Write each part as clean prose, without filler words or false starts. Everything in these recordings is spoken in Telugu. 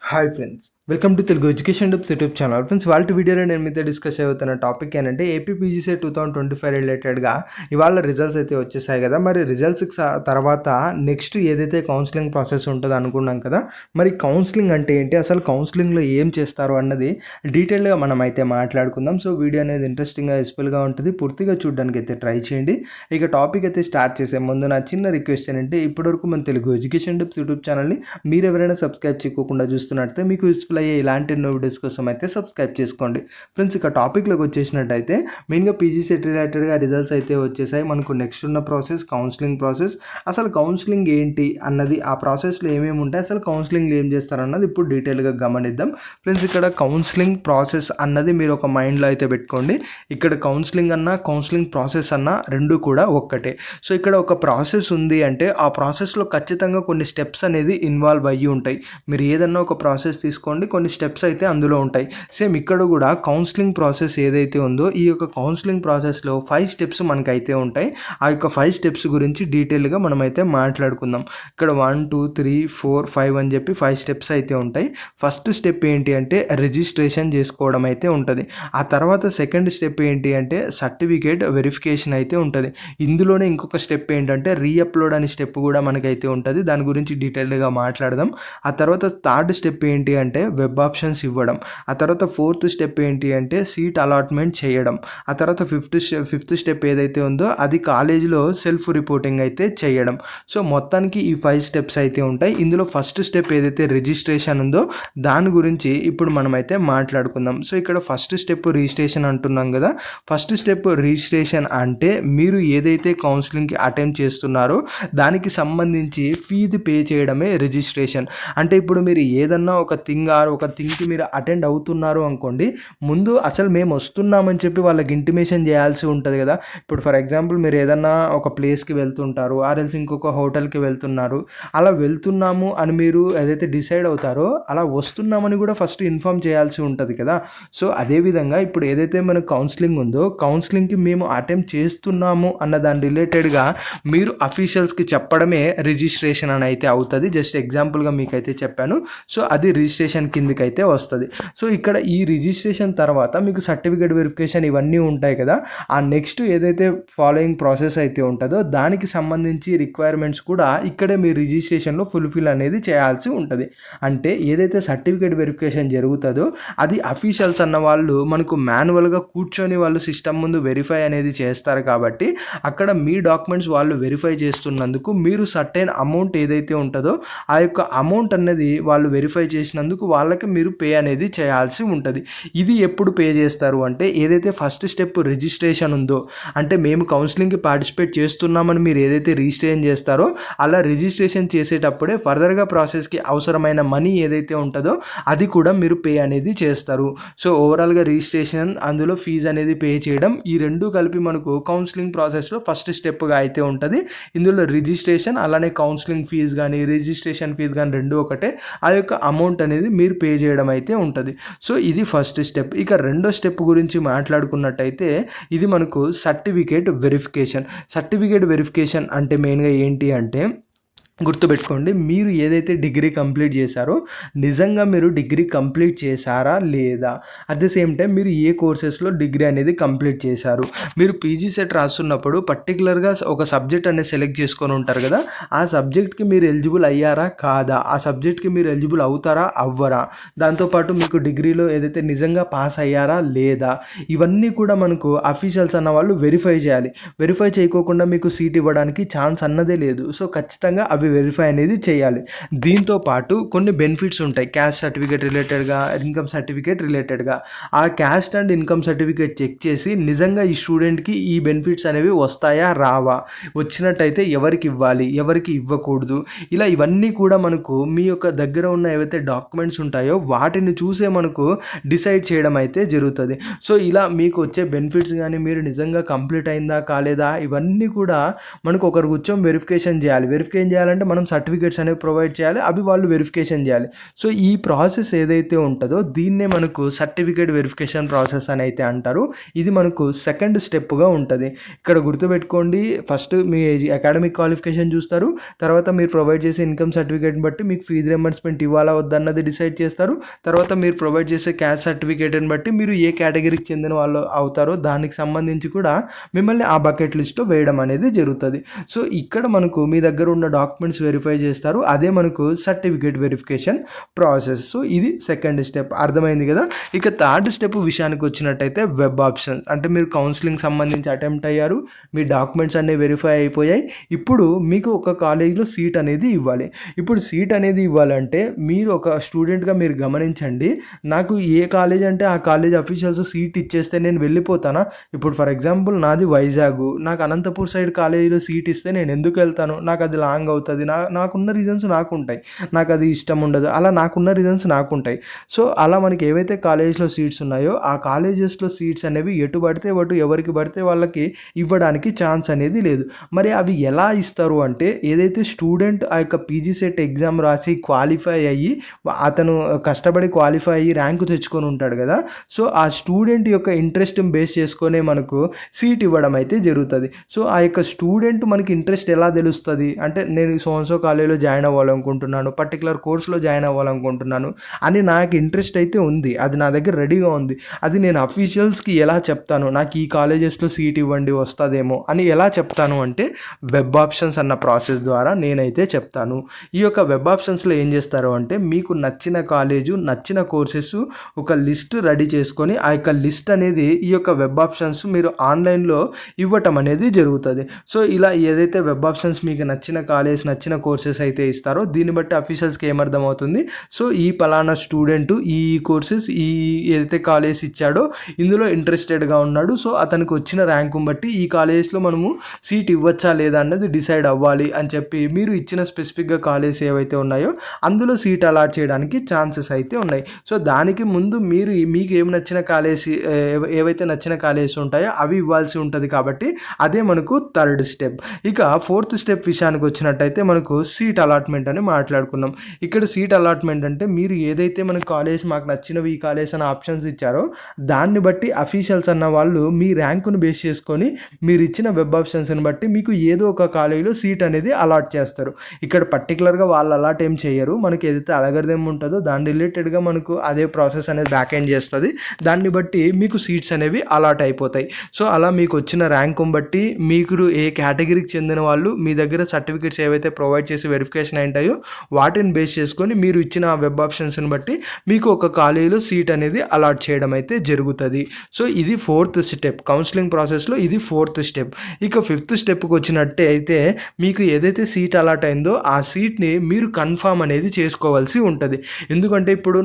Hi friends, welcome to Telugu education tips YouTube channel. Friends, వాళ్ళ వీడియోలో నేను మీతో డిస్కస్ అవుతున్న టాపిక్ ఏంటంటే ఏపీ పీజీసీ 2025 రిలేటెడ్గా ఇవాళ రిజల్ట్స్ అయితే వచ్చేసాయి కదా. మరి రిజల్ట్స్కి తర్వాత నెక్స్ట్ ఏదైతే కౌన్సిలింగ్ ప్రాసెస్ ఉంటుందో అనుకున్నాం కదా. మరి కౌన్సిలింగ్ అంటే ఏంటి, అసలు కౌన్సిలింగ్లో ఏం చేస్తారు అన్నది డీటెయిల్గా మనం అయితే మాట్లాడుకుందాం. సో వీడియో అనేది ఇంట్రెస్టింగ్గా యూస్ఫుల్గా ఉంటుంది, పూర్తిగా చూడడానికి అయితే ట్రై చేయండి. ఇక టాపిక్ అయితే స్టార్ట్ చేసే ముందు నా చిన్న రిక్వెస్ట్ ఏంటంటే ఇప్పటివరకు మన తెలుగు ఎడ్యుకేషన్ టిప్స్ యూట్యూబ్ ఛానల్ని మీరు ఎవరైనా సబ్స్క్రైబ్ చేయకుండా చూస్తున్నట్లయితే మీకు యూస్ఫుల్ అయ్యే ఇలాంటి ఎన్నో వీడియోస్ కోసం అయితే సబ్స్క్రైబ్ చేసుకోండి. ఫ్రెండ్స్, ఇక టాపిక్లోకి వచ్చేసినట్టయితే మెయిన్గా పీజీ సెట్ రిలేటెడ్గా రిజల్ట్స్ అయితే వచ్చేసాయి. మనకు నెక్స్ట్ ఉన్న ప్రాసెస్ కౌన్సిలింగ్ ప్రాసెస్. అసలు కౌన్సిలింగ్ ఏంటి అన్నది, ఆ ప్రాసెస్లో ఏమేమి ఉంటాయి, అసలు కౌన్సిలింగ్లో ఏం చేస్తారన్నది ఇప్పుడు డీటెయిల్గా గమనిద్దాం. ఫ్రెండ్స్, ఇక్కడ కౌన్సిలింగ్ ప్రాసెస్ అన్నది మీరు ఒక మైండ్లో అయితే పెట్టుకోండి. ఇక్కడ కౌన్సిలింగ్ అన్న కౌన్సిలింగ్ ప్రాసెస్ అన్న రెండు కూడా ఒక్కటే. సో ఇక్కడ ఒక ప్రాసెస్ ఉంది అంటే ఆ ప్రాసెస్లో ఖచ్చితంగా కొన్ని స్టెప్స్ అనేది ఇన్వాల్వ్ అయ్యి ఉంటాయి. మీరు ఏదన్నా ఒక ప్రాసెస్ తీసుకోండి, కొన్ని స్టెప్స్ అయితే అందులో ఉంటాయి. సేమ్ ఇక్కడ కూడా కౌన్సిలింగ్ ప్రాసెస్ ఏదైతే ఉందో ఈ యొక్క కౌన్సిలింగ్ ప్రాసెస్లో 5 స్టెప్స్ మనకైతే ఉంటాయి. ఆ యొక్క 5 స్టెప్స్ గురించి డీటెయిల్గా మనమైతే మాట్లాడుకుందాం. ఇక్కడ 1 2 3 4 5 అని చెప్పి 5 స్టెప్స్ అయితే ఉంటాయి. ఫస్ట్ స్టెప్ ఏంటి అంటే రిజిస్ట్రేషన్ చేసుకోవడం అయితే ఉంటుంది. ఆ తర్వాత సెకండ్ స్టెప్ ఏంటి అంటే సర్టిఫికేట్ వెరిఫికేషన్ అయితే ఉంటుంది. ఇందులోనే ఇంకొక స్టెప్ ఏంటంటే రీఅప్లోడ్ అనే స్టెప్ కూడా మనకైతే ఉంటుంది. దాని గురించి డీటెయిల్గా మాట్లాడదాం. ఆ తర్వాత థర్డ్ స్టెప్ ఏంటి అంటే వెబ్ ఆప్షన్స్ ఇవ్వడం. ఆ తర్వాత ఫోర్త్ స్టెప్ ఏంటి అంటే సీట్ అలాట్మెంట్ చేయడం. ఆ తర్వాత ఫిఫ్త్ స్టెప్ ఏదైతే ఉందో అది కాలేజీలో సెల్ఫ్ రిపోర్టింగ్ అయితే చేయడం. సో మొత్తానికి ఈ 5 స్టెప్స్ అయితే ఉంటాయి. ఇందులో ఫస్ట్ స్టెప్ ఏదైతే రిజిస్ట్రేషన్ ఉందో దాని గురించి ఇప్పుడు మనమైతే మాట్లాడుకుందాం. సో ఇక్కడ ఫస్ట్ స్టెప్ రిజిస్ట్రేషన్ అంటున్నాం కదా. ఫస్ట్ స్టెప్ రిజిస్ట్రేషన్ అంటే మీరు ఏదైతే కౌన్సిలింగ్కి అటెంప్ట్ చేస్తున్నారో దానికి సంబంధించి ఫీజు పే చేయడమే రిజిస్ట్రేషన్. అంటే ఇప్పుడు మీరు ఏదన్నా ఒక థింగ్కి మీరు అటెండ్ అవుతున్నారు అనుకోండి, ముందు అసలు మేము వస్తున్నామని చెప్పి వాళ్ళకి ఇంటిమేషన్ చేయాల్సి ఉంటుంది కదా. ఇప్పుడు ఫర్ ఎగ్జాంపుల్ మీరు ఏదన్నా ఒక ప్లేస్కి వెళ్తుంటారు, ఆర్ఎల్స్ ఇంకొక హోటల్కి వెళ్తున్నారు. అలా వెళ్తున్నాము అని మీరు ఏదైతే డిసైడ్ అవుతారో అలా వస్తున్నామని కూడా ఫస్ట్ ఇన్ఫామ్ చేయాల్సి ఉంటుంది కదా. సో అదేవిధంగా ఇప్పుడు ఏదైతే మన కౌన్సిలింగ్ ఉందో కౌన్సిలింగ్కి మేము అటెంప్ట్ చేస్తున్నాము అన్న దాని రిలేటెడ్గా మీరు అఫీషియల్స్కి చెప్పడమే రిజిస్ట్రేషన్ అని అయితే అవుతుంది. జస్ట్ ఎగ్జాంపుల్గా మీకైతే చెప్పాను. సో అది రిజిస్ట్రేషన్ కిందకి అయితే వస్తుంది. సో ఇక్కడ ఈ రిజిస్ట్రేషన్ తర్వాత మీకు సర్టిఫికేట్ వెరిఫికేషన్ ఇవన్నీ ఉంటాయి కదా. ఆ నెక్స్ట్ ఏదైతే ఫాలోయింగ్ ప్రాసెస్ అయితే ఉంటుందో దానికి సంబంధించి రిక్వైర్మెంట్స్ కూడా ఇక్కడే మీ రిజిస్ట్రేషన్లో ఫుల్ఫిల్ అనేది చేయాల్సి ఉంటుంది. అంటే ఏదైతే సర్టిఫికేట్ వెరిఫికేషన్ జరుగుతుందో అది అఫీషియల్స్ అన్న వాళ్ళు మనకు మాన్యువల్గా కూర్చొని వాళ్ళు సిస్టమ్ ముందు వెరిఫై అనేది చేస్తారు. కాబట్టి అక్కడ మీ డాక్యుమెంట్స్ వాళ్ళు వెరిఫై చేస్తున్నందుకు మీరు సర్టెన్ అమౌంట్ ఏదైతే ఉంటుందో ఆ యొక్క అమౌంట్ అనేది వాళ్ళు వెరిఫై చేసినందుకు వాళ్ళకి మీరు పే అనేది చేయాల్సి ఉంటుంది. ఇది ఎప్పుడు పే చేస్తారు అంటే ఏదైతే ఫస్ట్ స్టెప్ రిజిస్ట్రేషన్ ఉందో, అంటే మేము కౌన్సిలింగ్కి పార్టిసిపేట్ చేస్తున్నామని మీరు ఏదైతే రిజిస్ట్రేషన్ చేస్తారో అలా రిజిస్ట్రేషన్ చేసేటప్పుడే ఫర్దర్గా ప్రాసెస్కి అవసరమైన మనీ ఏదైతే ఉంటుందో అది కూడా మీరు పే అనేది చేస్తారు. సో ఓవరాల్గా రిజిస్ట్రేషన్ అందులో ఫీజు అనేది పే చేయడం ఈ రెండు కలిపి మనకు కౌన్సిలింగ్ ప్రాసెస్లో ఫస్ట్ స్టెప్గా అయితే ఉంటుంది. ఇందులో రిజిస్ట్రేషన్ అలానే కౌన్సిలింగ్ ఫీజు కానీ రిజిస్ట్రేషన్ ఫీజు కానీ రెండు ఒకటే. ఆ యొక్క అమౌంట్ అనేది మీరు పే చేయడం అయితే ఉంటుంది. సో ఇది ఫస్ట్ స్టెప్. ఇక రెండో స్టెప్ గురించి మాట్లాడుకున్నట్టయితే ఇది మనకు సర్టిఫికేట్ వెరిఫికేషన్ అంటే మెయిన్గా ఏంటి అంటే గుర్తుపెట్టుకోండి, మీరు ఏదైతే డిగ్రీ కంప్లీట్ చేశారో నిజంగా మీరు డిగ్రీ కంప్లీట్ చేశారా లేదా, అట్ ద సేమ్ టైం మీరు ఏ కోర్సెస్లో డిగ్రీ అనేది కంప్లీట్ చేశారు. మీరు పీజీ సెట్ రాస్తున్నప్పుడు పర్టికులర్గా ఒక సబ్జెక్ట్ అనేది సెలెక్ట్ చేసుకొని ఉంటారు కదా. ఆ సబ్జెక్ట్కి మీరు ఎలిజిబుల్ అయ్యారా కాదా, ఆ సబ్జెక్ట్కి మీరు ఎలిజిబుల్ అవుతారా అవ్వరా, దాంతోపాటు మీకు డిగ్రీలో ఏదైతే నిజంగా పాస్ అయ్యారా లేదా, ఇవన్నీ కూడా మనకు అఫీషియల్స్ అన్న వాళ్ళు వెరిఫై చేయాలి. వెరిఫై చేయకోకుండా మీకు సీట్ ఇవ్వడానికి ఛాన్స్ అన్నదే లేదు. సో ఖచ్చితంగా అవి వెరిఫై అనేది చేయాలి. దీంతో పాటు కొన్ని బెనిఫిట్స్ ఉంటాయి క్యాస్ట్ సర్టిఫికేట్ రిలేటెడ్గా, ఇన్కమ్ సర్టిఫికేట్ రిలేటెడ్గా. ఆ caste and income certificate check చేసి నిజంగా ఈ స్టూడెంట్కి ఈ బెనిఫిట్స్ అనేవి వస్తాయా రావా, వచ్చినట్టయితే ఎవరికి ఇవ్వాలి ఎవరికి ఇవ్వకూడదు, ఇలా ఇవన్నీ కూడా మనకు మీ యొక్క దగ్గర ఉన్న ఏవైతే డాక్యుమెంట్స్ ఉంటాయో వాటిని చూసే మనకు డిసైడ్ చేయడం అయితే జరుగుతుంది. సో ఇలా మీకు వచ్చే బెనిఫిట్స్ కానీ మీరు నిజంగా కంప్లీట్ అయిందా కాలేదా ఇవన్నీ కూడా మనకు ఒకరు కూర్చొని వెరిఫికేషన్ చేయాలి. వెరిఫికేషన్ చేయాలంటే చేయాలంటే మనం సర్టిఫికేట్స్ అనేవి ప్రొవైడ్ చేయాలి, అవి వాళ్ళు వెరిఫికేషన్ చేయాలి. సో ఈ ప్రాసెస్ ఏదైతే ఉంటుందో దీన్నే మనకు సర్టిఫికేట్ వెరిఫికేషన్ ప్రాసెస్ అని అయితే అంటారు. ఇది మనకు సెకండ్ స్టెప్గా ఉంటుంది. ఇక్కడ గుర్తుపెట్టుకోండి, ఫస్ట్ మీ అకాడమిక్ క్వాలిఫికేషన్ చూస్తారు, తర్వాత మీరు ప్రొవైడ్ చేసే ఇన్కమ్ సర్టిఫికేట్ని బట్టి మీకు ఫీజు రింబర్స్మెంట్ ఇవ్వాలా వద్దన్నది డిసైడ్ చేస్తారు. తర్వాత మీరు ప్రొవైడ్ చేసే క్యాస్ట్ సర్టిఫికేట్ని బట్టి మీరు ఏ కేటగిరీకి చెందిన వాళ్ళు అవుతారో దానికి సంబంధించి కూడా మిమ్మల్ని ఆ బకెట్ లిస్ట్లో వేయడం అనేది జరుగుతుంది. సో ఇక్కడ మనకు మీ దగ్గర ఉన్న డాక్యుమెంట్స్ వెరిఫై చేస్తారు, అదే మనకు సర్టిఫికేట్ వెరిఫికేషన్ ప్రాసెస్. సో ఇది సెకండ్ స్టెప్, అర్థమైంది కదా. ఇక థర్డ్ స్టెప్ విషయానికి వచ్చినట్టయితే వెబ్ ఆప్షన్స్. అంటే మీరు కౌన్సిలింగ్ సంబంధించి అటెంప్ట్ అయ్యారు, మీ డాక్యుమెంట్స్ అన్నీ వెరిఫై అయిపోయాయి, ఇప్పుడు మీకు ఒక కాలేజీలో సీట్ అనేది ఇవ్వాలి. ఇప్పుడు సీట్ అనేది ఇవ్వాలంటే మీరు ఒక స్టూడెంట్గా మీరు గమనించండి, నాకు ఏ కాలేజ్ అంటే ఆ కాలేజ్ అఫీషియల్స్ సీట్ ఇచ్చేస్తే నేను వెళ్ళిపోతానా? ఇప్పుడు ఫర్ ఎగ్జాంపుల్ నాది వైజాగ్, నాకు అనంతపూర్ సైడ్ కాలేజీలో సీట్ ఇస్తే నేను ఎందుకు వెళ్తాను? నాకు అది లాంగ్ అవుతుంది, నాకున్న రీజన్స్ నాకు ఉంటాయి, నాకు అది ఇష్టం ఉండదు, అలా నాకున్న రీజన్స్ నాకు ఉంటాయి. సో అలా మనకి ఏవైతే కాలేజెస్లో సీట్స్ ఉన్నాయో ఆ కాలేజెస్లో సీట్స్ అనేవి ఎటు పడితే ఎవరికి పడితే వాళ్ళకి ఇవ్వడానికి ఛాన్స్ అనేది లేదు. మరి అవి ఎలా ఇస్తారు అంటే, ఏదైతే స్టూడెంట్ ఆ యొక్క పీజీ సెట్ ఎగ్జామ్ రాసి క్వాలిఫై అయ్యి అతను కష్టపడి క్వాలిఫై అయ్యి ర్యాంకు తెచ్చుకొని ఉంటాడు కదా, సో ఆ స్టూడెంట్ యొక్క ఇంట్రెస్ట్ని బేస్ చేసుకొనే మనకు సీట్ ఇవ్వడం అయితే జరుగుతుంది. సో ఆ యొక్క స్టూడెంట్ మనకి ఇంట్రెస్ట్ ఎలా తెలుస్తుంది అంటే, నేను సోన్సో కాలేజీలో జాయిన్ అవ్వాలనుకుంటున్నాను, పర్టికులర్ కోర్సులో జాయిన్ అవ్వాలనుకుంటున్నాను అని నాకు ఇంట్రెస్ట్ అయితే ఉంది, అది నా దగ్గర రెడీగా ఉంది, అది నేను అఫీషియల్స్కి ఎలా చెప్తాను, నాకు ఈ కాలేజెస్లో సీట్ ఇవ్వండి వస్తుందేమో అని ఎలా చెప్తాను అంటే, వెబ్ ఆప్షన్స్ అన్న ప్రాసెస్ ద్వారా నేనైతే చెప్తాను. ఈ యొక్క వెబ్ ఆప్షన్స్లో ఏం చేస్తారు అంటే, మీకు నచ్చిన కాలేజు నచ్చిన కోర్సెస్ ఒక లిస్ట్ రెడీ చేసుకొని ఆ యొక్క లిస్ట్ అనేది ఈ యొక్క వెబ్ ఆప్షన్స్ మీరు ఆన్లైన్లో ఇవ్వటం అనేది జరుగుతుంది. సో ఇలా ఏదైతే వెబ్ ఆప్షన్స్ మీకు నచ్చిన కాలేజ్ నచ్చిన కోర్సెస్ అయితే ఇస్తారో దీన్ని బట్టి అఫీషియల్స్కి ఏమర్థమవుతుంది, సో ఈ పలానా స్టూడెంట్ ఈ కోర్సెస్ ఈ ఏదైతే కాలేజ్ ఇచ్చాడో ఇందులో ఇంట్రెస్టెడ్గా ఉన్నాడు, సో అతనికి వచ్చిన ర్యాంకుని బట్టి ఈ కాలేజ్లో మనము సీట్ ఇవ్వచ్చా లేదా అన్నది డిసైడ్ అవ్వాలి అని చెప్పి మీరు ఇచ్చిన స్పెసిఫిక్గా కాలేజ్ ఏవైతే ఉన్నాయో అందులో సీట్ అలాట్ చేయడానికి ఛాన్సెస్ అయితే ఉన్నాయి. సో దానికి ముందు మీరు మీకు ఏమి నచ్చిన కాలేజ్ ఏవైతే నచ్చిన కాలేజెస్ ఉంటాయో అవి ఇవ్వాల్సి ఉంటుంది, కాబట్టి అదే మనకు థర్డ్ స్టెప్. ఇక ఫోర్త్ స్టెప్ విషయానికి వచ్చినట్టయితే మనకు సీట్ అలాట్మెంట్ అని మాట్లాడుకున్నాం. ఇక్కడ సీట్ అలాట్మెంట్ అంటే, మీరు ఏదైతే మన కాలేజ్ మాకు నచ్చినవి ఈ కాలేజ్ అనే ఆప్షన్స్ ఇచ్చారో దాన్ని బట్టి అఫీషియల్స్ అన్న వాళ్ళు మీ ర్యాంకును బేస్ చేసుకొని మీరు ఇచ్చిన వెబ్ ఆప్షన్స్ని బట్టి మీకు ఏదో ఒక కాలేజీలో సీట్ అనేది అలాట్ చేస్తారు. ఇక్కడ పర్టికులర్గా వాళ్ళు అలాట్ ఏం చేయరు, మనకి ఏదైతే అలగర్థం ఉంటుందో దాని రిలేటెడ్గా మనకు అదే ప్రాసెస్ అనేది బ్యాక్ ఎండ్ చేస్తుంది, దాన్ని బట్టి మీకు సీట్స్ అనేవి అలాట్ అయిపోతాయి. సో అలా మీకు వచ్చిన ర్యాంకుని బట్టి మీకు ఏ కేటగిరీకి చెందిన వాళ్ళు మీ దగ్గర సర్టిఫికేట్స్ ఏవైతే ప్రొవైడ్ చేసి వెరిఫికేషన్ అయింటాయో వాటిని బేస్ చేసుకొని మీరు ఇచ్చిన వెబ్ ఆప్షన్స్ని బట్టి మీకు ఒక కాలేజీలో సీట్ అనేది అలాట్ చేయడం అయితే జరుగుతుంది. సో ఇది ఫోర్త్ స్టెప్, కౌన్సిలింగ్ ప్రాసెస్లో ఇది ఫోర్త్ స్టెప్. ఇక ఫిఫ్త్ స్టెప్కి వచ్చినట్టే అయితే, మీకు ఏదైతే సీట్ అలాట్ అయిందో ఆ సీట్ని మీరు కన్ఫర్మ్ అనేది చేసుకోవాల్సి ఉంటుంది. ఎందుకంటే ఇప్పుడు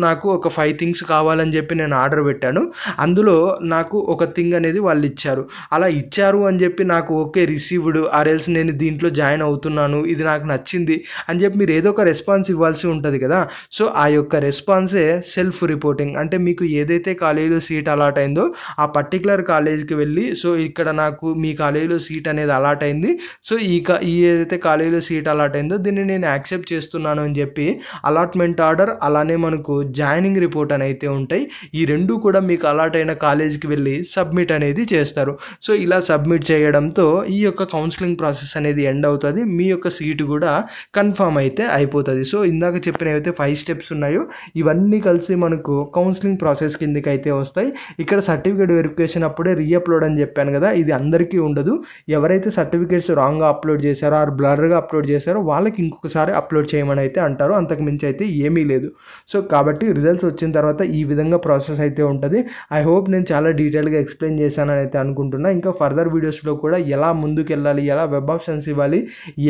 నాకు ఒక 5 థింగ్స్ కావాలని చెప్పి నేను ఆర్డర్ పెట్టాను, అందులో నాకు ఒక థింగ్ అనేది వాళ్ళు ఇచ్చారు, అలా ఇచ్చారు అని చెప్పి నాకు ఓకే రిసీవ్డ్ ఆర్ఎల్స్ నేను దీంట్లో జాయిన్ అవుతున్నాను ఇది నాకు నచ్చింది అని చెప్పి మీరు ఏదో ఒక రెస్పాన్స్ ఇవ్వాల్సి ఉంటుంది కదా. సో ఆ యొక్క రెస్పాన్సే సెల్ఫ్ రిపోర్టింగ్. అంటే మీకు ఏదైతే కాలేజీలో సీట్ అలాట్ అయిందో ఆ పర్టికులర్ కాలేజ్కి వెళ్ళి, సో ఇక్కడ నాకు మీ కాలేజీలో సీట్ అనేది అలాట్ అయింది, సో ఈ ఏదైతే కాలేజీలో సీట్ అలాట్ అయిందో దీన్ని నేను యాక్సెప్ట్ చేస్తున్నాను అని చెప్పి అలాట్మెంట్ ఆర్డర్ అలానే మనకు జాయినింగ్ రిపోర్ట్ అని అయితే ఉంటాయి, ఈ రెండు కూడా మీకు అలాట్ అయిన కాలేజీకి వెళ్ళి సబ్మిట్ అనేది చేస్తారు. సో ఇలా సబ్మిట్ చేయడంతో ఈ యొక్క కౌన్సిలింగ్ ప్రాసెస్ అనేది ఎండ్ అవుతుంది, మీ యొక్క సీటు కూడా కన్ఫర్మ్ అయితే అయిపోతుంది. సో ఇందాక చెప్పిన ఏవైతే 5 స్టెప్స్ ఉన్నాయో ఇవన్నీ కలిసి మనకు కౌన్సిలింగ్ ప్రాసెస్ కిందకి అయితే వస్తాయి. ఇక్కడ సర్టిఫికేట్ వెరిఫికేషన్ అప్పుడే రీఅప్లోడ్ అని చెప్పాను కదా, ఇది అందరికీ ఉండదు, ఎవరైతే సర్టిఫికేట్స్ రాంగ్గా అప్లోడ్ చేశారో ఆర్ బ్లర్గా అప్లోడ్ చేశారో వాళ్ళకి ఇంకొకసారి అప్లోడ్ చేయమని అయితే అంటారు, అంతకు మించి అయితే ఏమీ లేదు. సో కాబట్టి రిజల్ట్స్ వచ్చిన తర్వాత ఈ విధంగా ప్రాసెస్ అయితే ఉంటుంది. ఐ హోప్ నేను చాలా డీటెయిల్గా ఎక్స్ప్లెయిన్ చేశానని అయితే అనుకుంటున్నా. ఇంకా ఫర్దర్ వీడియోస్లో కూడా ఎలా ముందుకు వెళ్ళాలి, ఎలా వెబ్ ఆప్షన్స్ ఇవ్వాలి,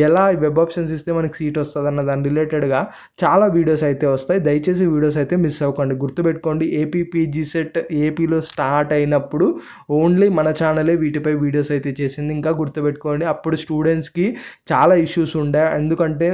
ఎలా వెబ్ ఆప్షన్స్ ఇస్తే మనకి సీట్ వస్తుంది అన్న దాని రిలేటెడ్గా చాలా వీడియోస్ అయితే వస్తాయి, దయచేసి వీడియోస్ అయితే మిస్ అవ్వకండి. గుర్తుపెట్టుకోండి, ఏపీ పీజీ సెట్ ఏపీలో స్టార్ట్ అయినప్పుడు ఓన్లీ మన ఛానలే వీటిపై వీడియోస్ అయితే చేసింది. ఇంకా గుర్తుపెట్టుకోండి, అప్పుడు స్టూడెంట్స్కి చాలా ఇష్యూస్ ఉండే, ఎందుకంటే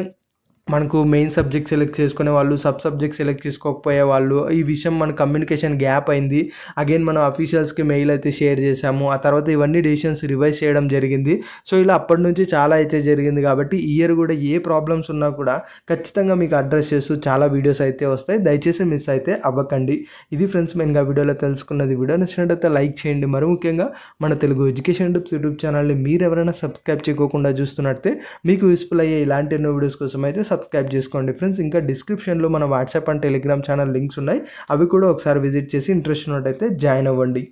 మనకు మెయిన్ సబ్జెక్ట్ సెలెక్ట్ చేసుకునే వాళ్ళు, సబ్ సబ్జెక్ట్ సెలెక్ట్ చేసుకోకపోయే వాళ్ళు, ఈ విషయం మన కమ్యూనికేషన్ గ్యాప్ అయింది. అగైన్ మనం అఫీషియల్స్కి మెయిల్ అయితే షేర్ చేసాము. ఆ తర్వాత ఇవన్నీ డెసిషన్స్ రివైజ్ చేయడం జరిగింది. సో ఇలా అప్పటి నుంచి చాలా అయితే జరిగింది కాబట్టి ఈ ఇయర్ కూడా ఏ ప్రాబ్లమ్స్ ఉన్నా కూడా ఖచ్చితంగా మీకు అడ్రస్ చేస్తూ చాలా వీడియోస్ అయితే వస్తాయి. దయచేసి మిస్ అయితే అవ్వకండి. ఇది ఫ్రెండ్స్ మెయిన్గా వీడియోలో తెలుసుకున్నది. వీడియో నచ్చినట్టయితే లైక్ చేయండి. మరి ముఖ్యంగా మన తెలుగు ఎడ్యుకేషన్ టిప్స్ యూట్యూబ్ ఛానల్ని మీరు ఎవరైనా సబ్స్క్రైబ్ చేయకోకుండా చూస్తున్నట్టే మీకు యూస్ఫుల్ అయ్యే ఇలాంటి ఎన్నో వీడియోస్ కోసం అయితే సబ్స్క్రైబ్ చేసుకోండి ఫ్రెండ్స్. ఇంకా డిస్క్రిప్షన్లో మన WhatsApp and Telegram channel links ఉన్నాయి. అవి కూడా ఒకసారి విజిట్ చేసి ఇంట్రెస్ట్ ఉన్నట్టయితే జాయిన్ అవ్వండి.